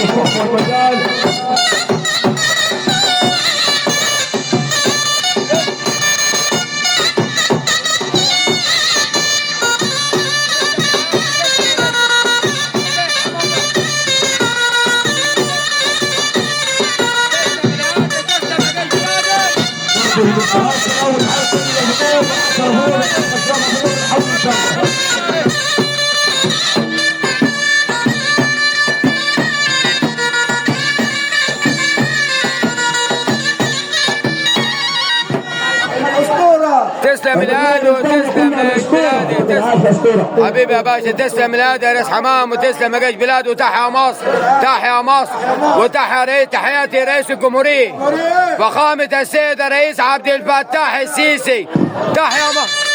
الصف والمجال. تسلم الهادي وتسلم بلادي، تسلم حبيبي يا باشا، تسلم الهادي يا ريس حمام، وتسلم يا جيش بلاد، وتحيا مصر، تحيا مصر، وتحيا رئيس، تحياتي رئيس الجمهورية فخامة السيد الرئيس عبد الفتاح السيسي، تحيا مصر.